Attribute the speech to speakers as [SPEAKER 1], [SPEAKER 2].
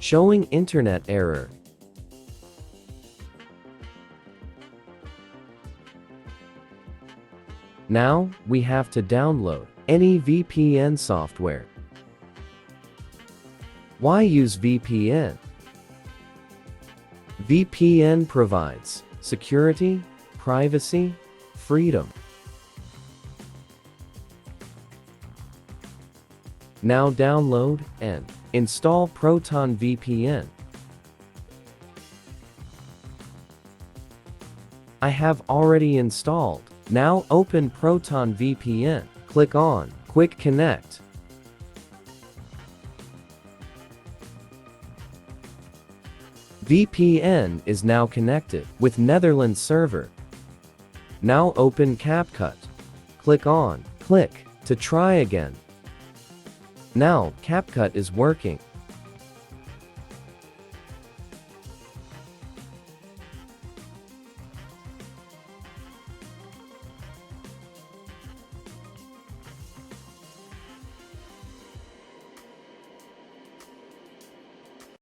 [SPEAKER 1] showing internet error. Now, we have to download any VPN software. Why use VPN? VPN provides security, privacy, freedom. Now download and install Proton VPN. I have already installed. Now open Proton VPN. Click on Quick Connect. VPN is now connected with Netherlands server. Now open Capcut. Click on Click to try again. Now Capcut is working.